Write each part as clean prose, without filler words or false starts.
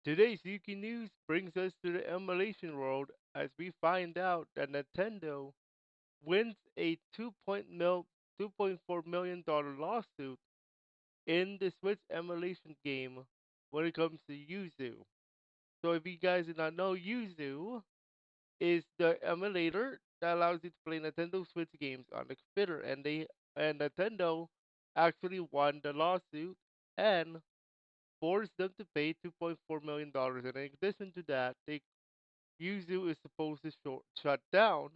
Today's Yuki News brings us to the emulation world as we find out that Nintendo wins a 2.4 million dollar lawsuit in the Switch emulation game when it comes to Yuzu. So if you guys do not know, Yuzu is the emulator that allows you to play Nintendo Switch games on the computer, and Nintendo actually won the lawsuit and forced them to pay $2.4 million. And in addition to that, Yuzu is supposed to shut down,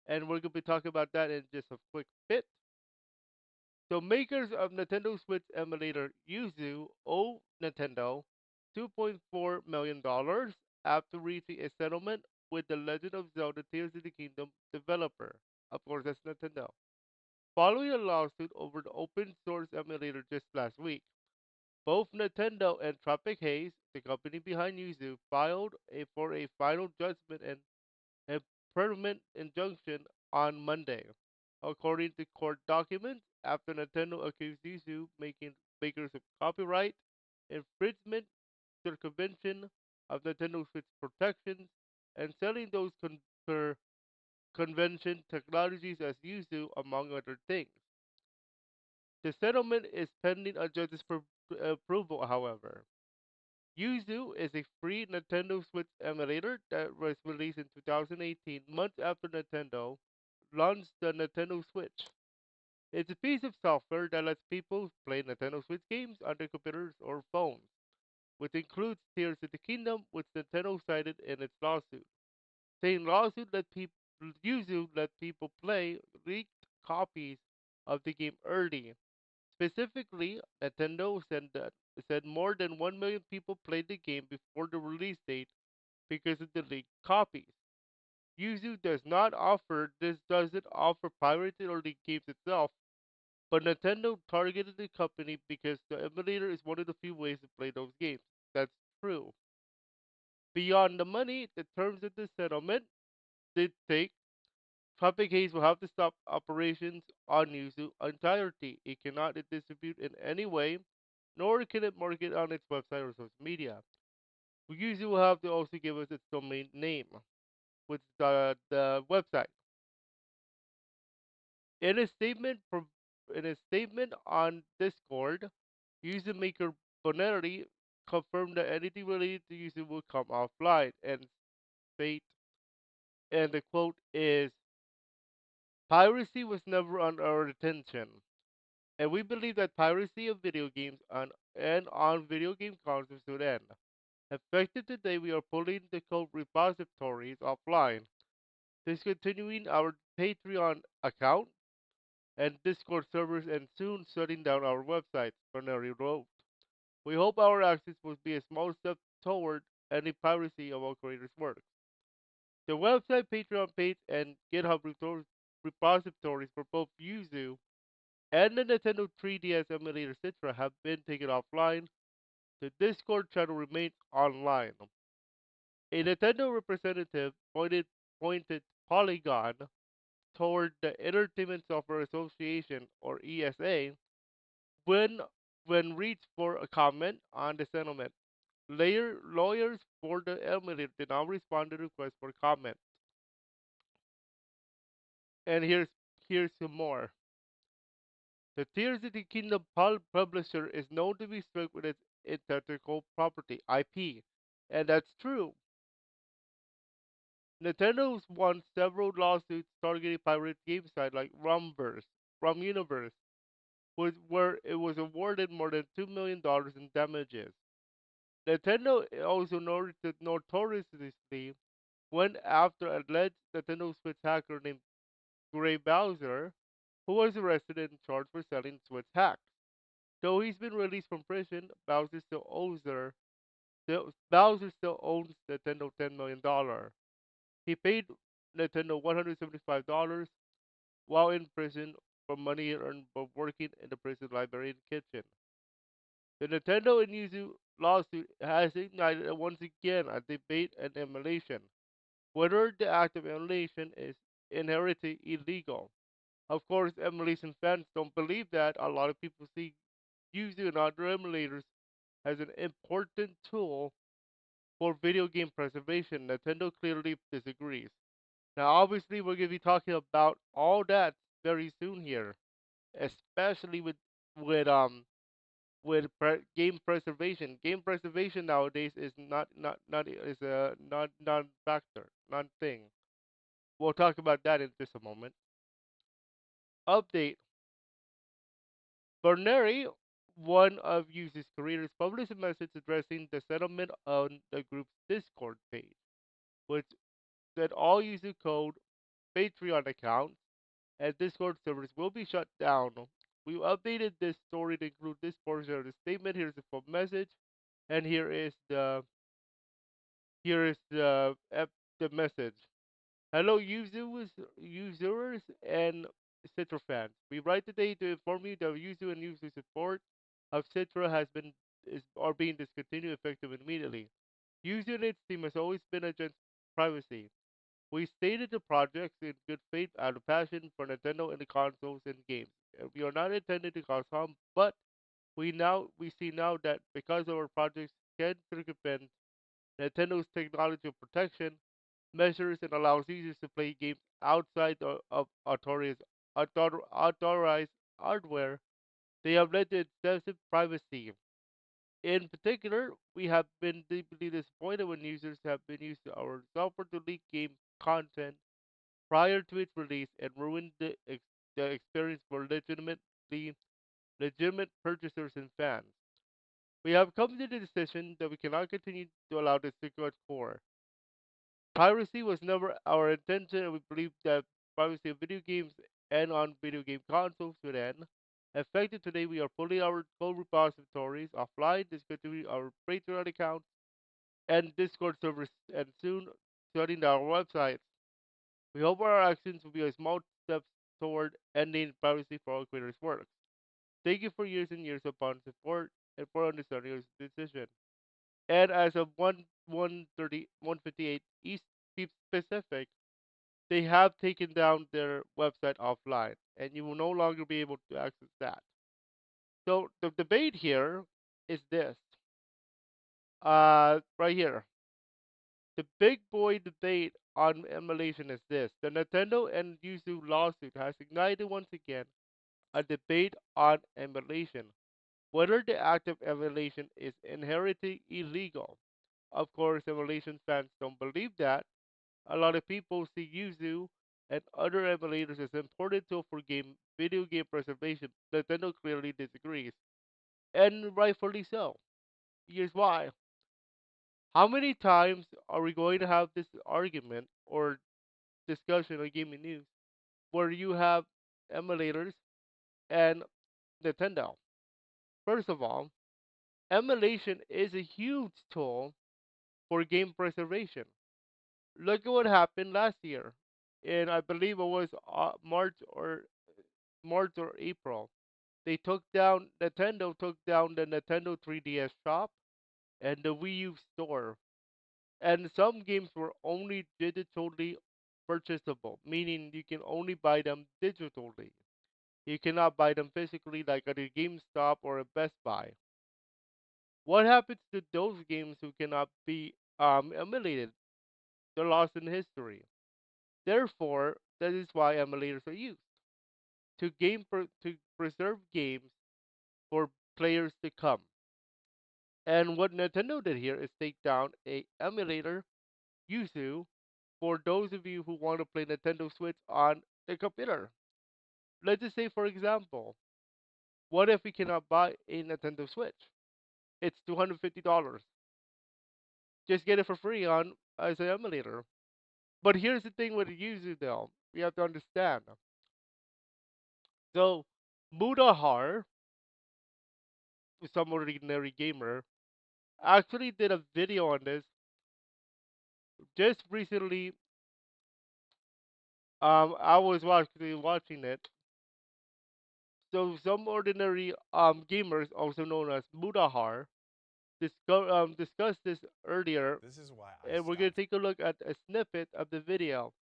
and we're going to be talking about that in just a quick bit. So, makers of Nintendo Switch emulator Yuzu owe Nintendo $2.4 million after reaching a settlement with the Legend of Zelda Tears of the Kingdom developer. Of course, that's Nintendo. Following a lawsuit over the open source emulator just last week, both Nintendo and Tropic Haze, the company behind Yuzu, filed for a final judgment and a permanent injunction on Monday, according to court documents. After Nintendo accused Yuzu making makers of copyright infringement, circumvention of Nintendo Switch protections, and selling those convention technologies as Yuzu, among other things. The settlement is pending a judge's approval, however. Yuzu is a free Nintendo Switch emulator that was released in 2018, months after Nintendo launched the Nintendo Switch. It's a piece of software that lets people play Nintendo Switch games on their computers or phones, which includes Tears of the Kingdom, which Nintendo cited in its lawsuit, saying lawsuit let people Yuzu let people play leaked copies of the game early. Specifically, Nintendo said more than 1 million people played the game before the release date because of the leaked copies. Yuzu doesn't offer pirated or leaked games itself, but Nintendo targeted the company because the emulator is one of the few ways to play those games. That's true. Beyond the money, the terms of the settlement did take Tropic Haze will have to stop operations on Yuzu entirety. It cannot distribute in any way, nor can it market on its website or social media. Yuzu will have to also give us its domain name, which is the website. In a statement on Discord, user maker Boneri confirmed that anything related to Yuzu will come offline, and state and the quote is piracy was never on our attention. And we believe that piracy of video games and on video game consoles should end. Effective today, we are pulling the code repositories offline, discontinuing our Patreon account and Discord servers, and soon shutting down our website, Canary wrote. We hope our actions will be a small step toward any piracy of our creators' works. The website, Patreon page, and GitHub repositories for both Yuzu and the Nintendo 3DS emulator Citra have been taken offline. The Discord channel remains online. A Nintendo representative pointed Polygon toward the Entertainment Software Association or ESA when reached for a comment on the settlement. Lawyers for the emulator did not respond to requests for comment. And here's some more. The Tears of the Kingdom publisher is known to be strict with its intellectual property (IP), and that's true. Nintendo's won several lawsuits targeting pirate game sites like Rum Universe, where it was awarded more than $2 million in damages. Nintendo also notoriously went after alleged Nintendo Switch hacker named Gray Bowser, who was arrested and charged for selling Switch hacks. Though he's been released from prison, Bowser still owns Nintendo $10 million. He paid Nintendo $175 while in prison for money he earned by working in the prison library and kitchen. The Nintendo and Yuzu lawsuit has ignited once again a debate and emulation, whether the act of emulation is inherently illegal. Of course, emulation fans don't believe that. A lot of people see Yuzu and other emulators as an important tool for video game preservation. Nintendo clearly disagrees. Now, obviously, we're going to be talking about all that very soon here, especially with game preservation. Game preservation nowadays is not is a not non factor, non thing. We'll talk about that in just a moment. Update: Berneri, one of Yuzu's creators, published a message addressing the settlement on the group's Discord page, which said all Yuzu code, Patreon accounts, and Discord servers will be shut down. We updated this story to include this portion of the statement. Here's the full message, and here is the message. Hello, users and Citra fans. We write today to inform you that Yuzu and user support of Citra are being discontinued effective immediately. Yuzu and its team has always been against privacy. We stated the projects in good faith out of passion for Nintendo and the consoles and games. And we are not intended to cause harm, but we see now that because our projects can circumvent Nintendo's technology of protection measures and allows users to play games outside of authorized hardware, they have led to excessive privacy. In particular, we have been deeply disappointed when users have been using our software to leak game content prior to its release and ruin the experience for legitimate purchasers and fans. We have come to the decision that we cannot continue to allow this to go core. Piracy was never our intention, and we believe that piracy of video games and on video game consoles should end. Effective today, we are pulling our code repositories offline, discontinuing our Patreon accounts and Discord servers, and soon shutting down our websites. We hope our actions will be a small step toward ending piracy for all creators' works. Thank you for years and years upon support and for understanding your decision. And as of 1:58 East Pacific, they have taken down their website offline, and you will no longer be able to access that. So the debate here is this, right here. The big boy debate on emulation is this: the Nintendo and Yuzu lawsuit has ignited once again a debate on emulation, whether the act of emulation is inherently illegal. Of course, emulation fans don't believe that. A lot of people see Yuzu and other emulators as an important tool for video game preservation. Nintendo clearly disagrees, and rightfully so. Here's why. How many times are we going to have this argument or discussion on gaming news where you have emulators and Nintendo? First of all, emulation is a huge tool for game preservation. Look at what happened last year, in I believe it was March or April. Nintendo took down the Nintendo 3DS shop and the Wii U store, and some games were only digitally purchasable, meaning you can only buy them digitally. You cannot buy them physically like at a GameStop or a Best Buy. What happens to those games who cannot be emulated? They're lost in history. Therefore, that is why emulators are used to preserve games for players to come. And what Nintendo did here is take down a emulator, Yuzu, for those of you who want to play Nintendo Switch on the computer. Let's just say, for example, what if we cannot buy a Nintendo Switch? It's $250. Just get it for free on as an emulator. But here's the thing with Yuzu, though. We have to understand. So, Mudahar, some ordinary gamer, actually did a video on this just recently. I was watching it. So some ordinary gamers, also known as Mudahar, discussed this earlier, This is why I and we're gonna stopped take a look at a snippet of the video.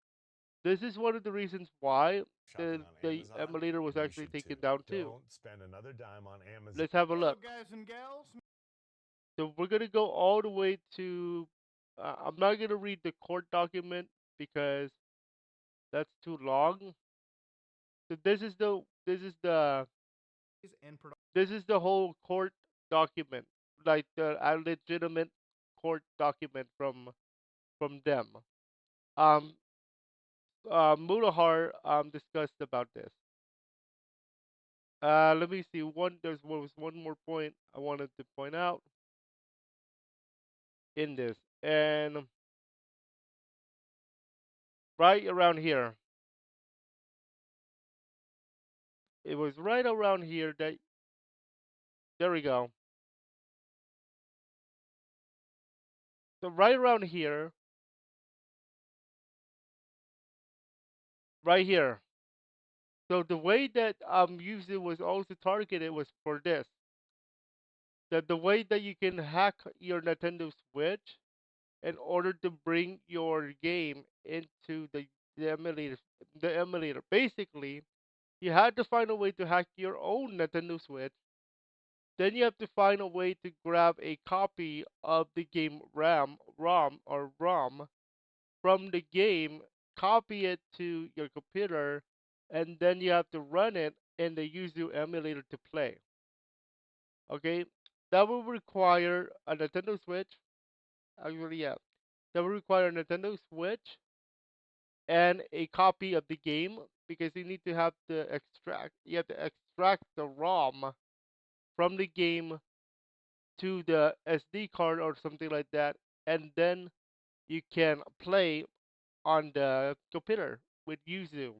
This is one of the reasons why shopping on the Amazon, emulator was and you actually should too. taken down too. Don't spend another dime on Amazon. Let's have a Hello, look. guys and gals. So we're gonna go all the way to I'm not gonna read the court document because that's too long. So this is the whole court document, like the a legitimate court document from them. Um, Mutahar discussed about this. Let me see. Was one more point I wanted to point out in this, and right around here, it was right around here that there we go. So right around here, right here. So the way that Yuzu was also targeted was for this. That the way that you can hack your Nintendo Switch in order to bring your game into the emulator the emulator. Basically, you had to find a way to hack your own Nintendo Switch. Then you have to find a way to grab a copy of the game ROM from the game, copy it to your computer, and then you have to run it in the Yuzu emulator to play. Okay, that will require a Nintendo Switch. Actually, yeah, that will require a Nintendo Switch and a copy of the game because you need to have to extract. You have to extract the ROM from the game to the SD card or something like that, and then you can play on the computer with Yuzu.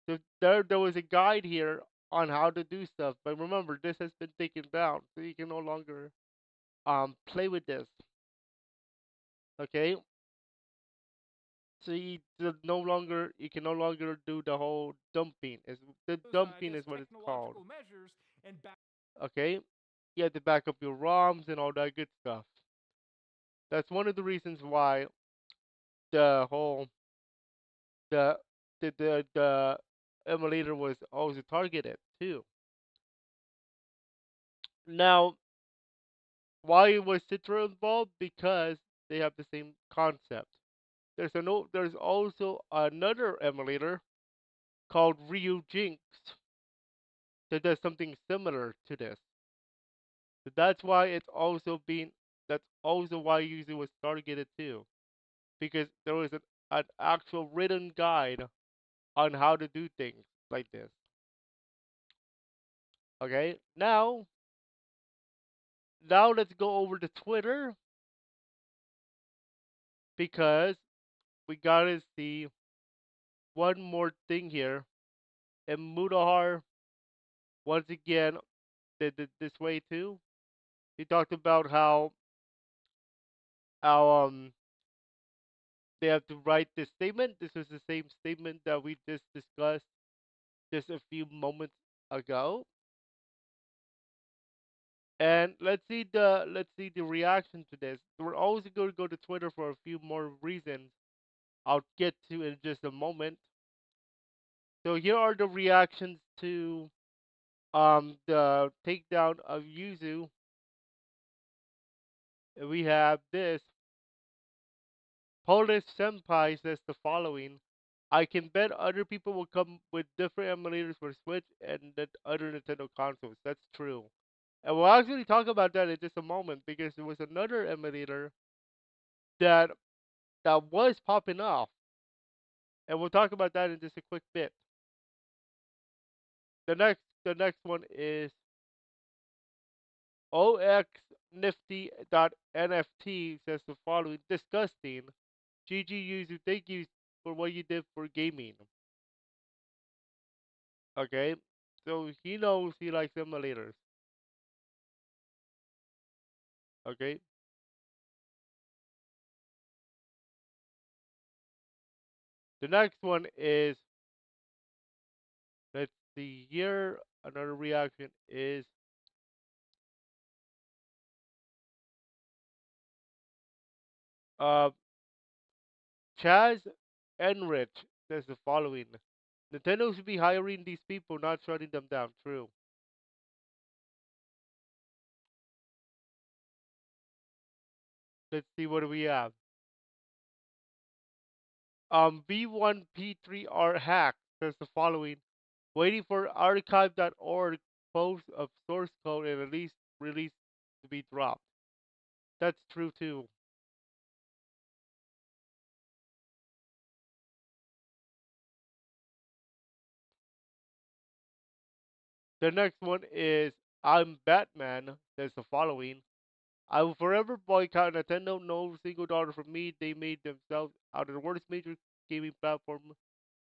So there was a guide here on how to do stuff, but remember this has been taken down, so you can no longer play with this. Okay, so you can no longer do the whole dumping. Is the dumping is what it's called. Okay, you have to back up your ROMs and all that good stuff. That's one of the reasons why the whole the the emulator was always targeted too. Now, why was Citra involved? Because they have the same concept. There's also another emulator called Ryu Jinx that does something similar to this. So that's also why Yuzu was targeted too. Because there was an actual written guide on how to do things like this. Okay, now let's go over to Twitter because we gotta see one more thing here. And Mudahar once again did it this way too. He talked about how they have to write this statement. This is the same statement that we just discussed just a few moments ago. And let's see the reaction to this. We're also going to go to Twitter for a few more reasons I'll get to in just a moment. So here are the reactions to the takedown of Yuzu. We have this. Polish Senpai says the following: I can bet other people will come with different emulators for Switch and the other Nintendo consoles. That's true. And we'll actually talk about that in just a moment because there was another emulator that was popping off. And we'll talk about that in just a quick bit. The next one is OXNifty.NFT says the following: disgusting. GG Yuzu, thank you for what you did for gaming. Okay, so he knows he likes emulators. Okay, the next one is, let's see here. Another reaction is uh Chaz Enrich says the following: Nintendo should be hiring these people, not shutting them down. True. Let's see what do we have. V1P3R hack says the following: waiting for archive.org post of source code and release to be dropped. That's true too. The next one is I'm Batman says the following: I will forever boycott Nintendo. No single dollar from me. They made themselves out of the worst major gaming platform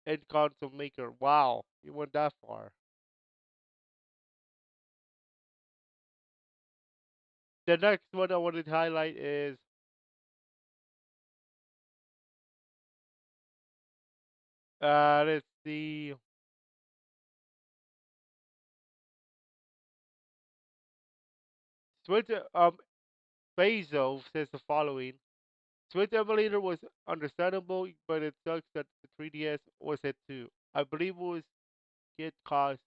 and console maker. Wow, you went that far. The next one I wanted to highlight is let's see, Switch. Bezos says the following: Switch emulator was understandable, but it sucks that the 3DS was hit too. I believe it was get cost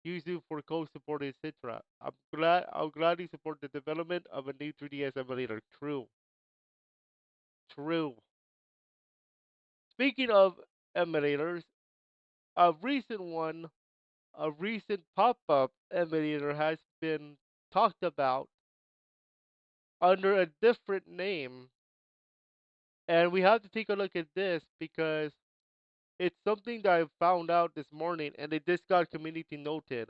Yuzu for co-support, etc. I'm glad he support the development of a new 3DS emulator. True. True. Speaking of emulators, a recent one, a recent pop-up emulator has been talked about under a different name, and we have to take a look at this because it's something that I found out this morning, and it just got community noted.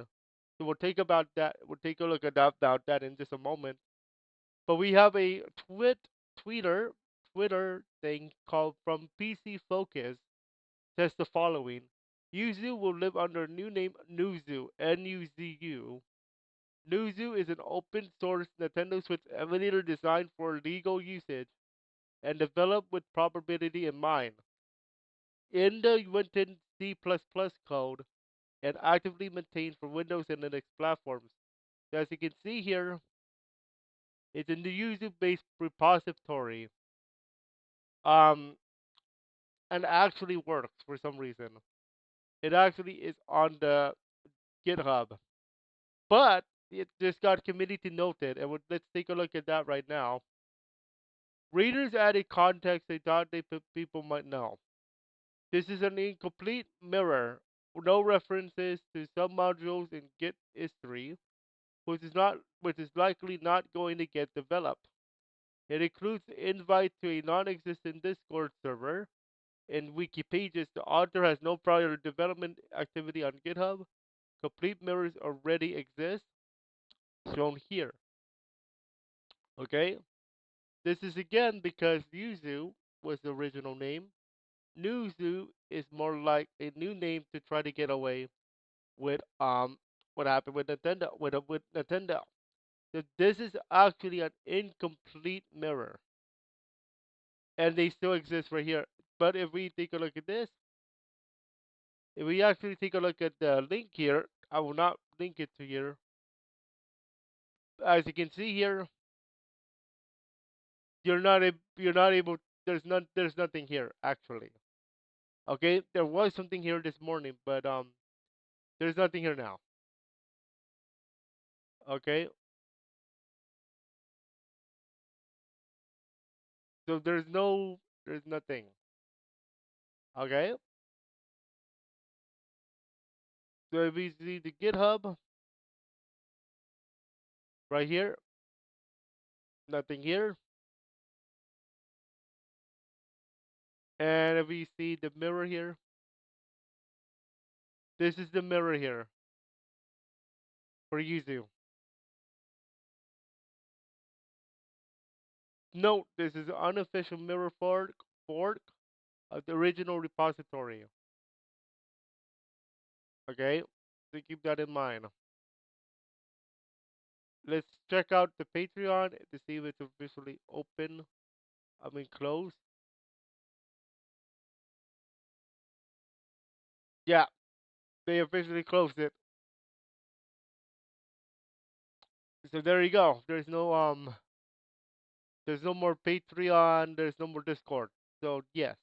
So we'll take about that. We'll take a look at that about that in just a moment. But we have a Twitter Twitter thing called from PC Focus says the following: Yuzu will live under a new name Nuzu Nuzu. Nuzu is an open source Nintendo Switch emulator designed for legal usage and developed with probability in mind. In the written C++ code and actively maintained for Windows and Linux platforms. So as you can see here, it's in the Yuzu-based repository, um, and actually works for some reason. It actually is on the GitHub, but it just got community noted, and let's take a look at that right now. Readers added context they thought people might know. This is an incomplete mirror, no references to submodules in Git history, which is likely not going to get developed. It includes the invite to a non-existent Discord server. In Wikipedia, the author has no prior development activity on GitHub. Complete mirrors already exist, shown here. Okay, this is again because Yuzu was the original name. Nuzu is more like a new name to try to get away with what happened with Nintendo with Nintendo. So this is actually an incomplete mirror, and they still exist right here. But if we take a look at this, if we actually take a look at the link here, I will not link it to here. As you can see here, you're not able. There's nothing here actually. Okay, there was something here this morning, but there's nothing here now. Okay, so there's nothing. Okay, so if we see the GitHub right here, nothing here, and if we see the mirror here, this is the mirror here for Yuzu. Note, this is an unofficial mirror fork of the original repository. Okay, so keep that in mind. Let's check out the Patreon to see if it's officially open. I mean closed. Yeah, they officially closed it. So there you go. There's no more Patreon, there's no more Discord. So yes,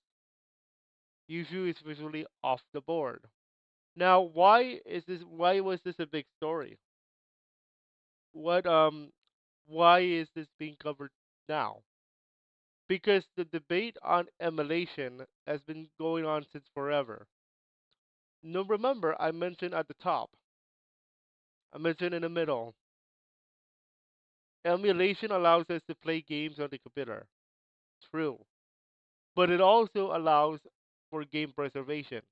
Yuzu is officially off the board. Now, why was this a big story? What why is this being covered now? because the debate on emulation has been going on since forever. No, remember, I mentioned at the top, I mentioned in the middle, emulation allows us to play games on the computer. True. But it also allows for game preservation.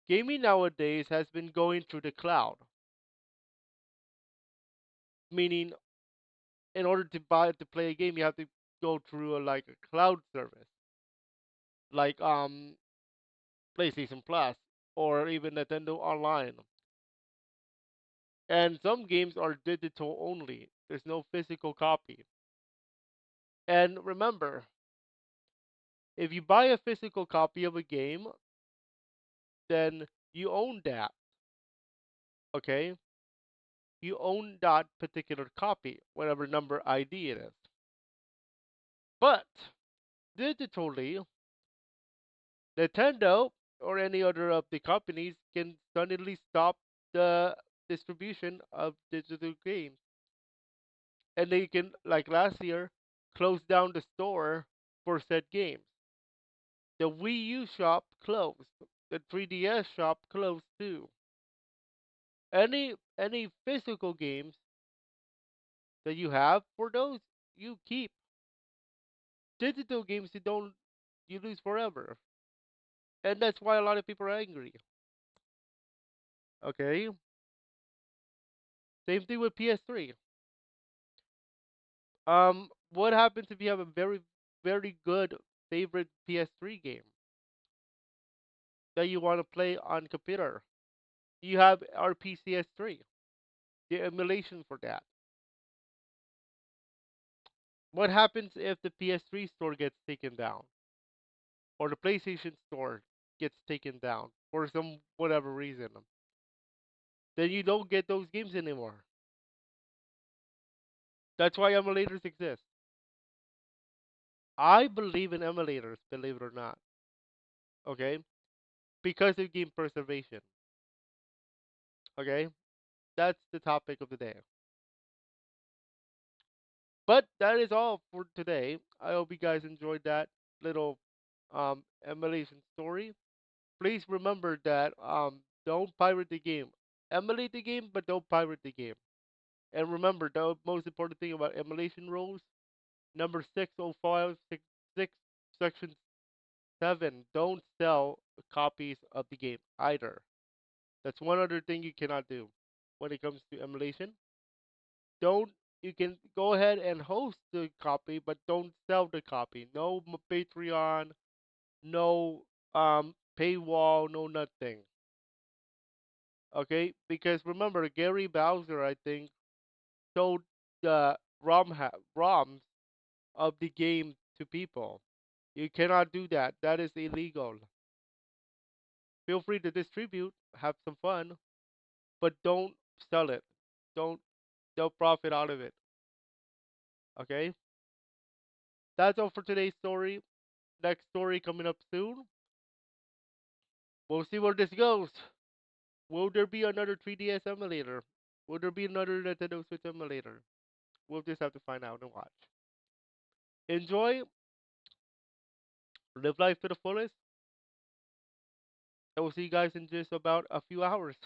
Gaming nowadays has been going through the cloud, meaning in order to play a game, you have to go through like a cloud service, like PlayStation Plus or even Nintendo Online. And some games are digital only. There's no physical copy. And remember, if you buy a physical copy of a game, then you own that. Okay? You own that particular copy, whatever number ID it is. But digitally, Nintendo or any other of the companies can suddenly stop the distribution of digital games. And they can, like last year, close down the store for said games. The Wii U shop closed. The 3DS shop closed too. Any physical games that you have for those you keep. Digital games you lose forever. And that's why a lot of people are angry. Okay? Same thing with PS3. What happens if you have a very good favorite PS3 game that you want to play on computer? You have RPCS3, the emulation for that. What happens if the PS3 store gets taken down or the PlayStation store gets taken down for some whatever reason? Then you don't get those games anymore. That's why emulators exist. I believe in emulators, believe it or not. Okay? Because of game preservation. Okay? That's the topic of the day. But that is all for today. I hope you guys enjoyed that little emulation story. Please remember that don't pirate the game. Emulate the game, but don't pirate the game. And remember the most important thing about emulation rules, number 605, 6, section 7, don't sell copies of the game either. That's one other thing you cannot do when it comes to emulation. Don't You can go ahead and host the copy, but don't sell the copy. No Patreon, no paywall, no nothing. Okay, because remember Gary Bowser, I think, sold the ROMs of the game to people. You cannot do that. That is illegal. Feel free to distribute, have some fun, but don't sell it. Don't don't profit out of it. Okay? That's all for today's story. Next story coming up soon. We'll see where this goes. Will there be another 3DS emulator? Will there be another Nintendo Switch emulator? We'll just have to find out and watch. Enjoy, live life to the fullest, and we'll see you guys in just about a few hours.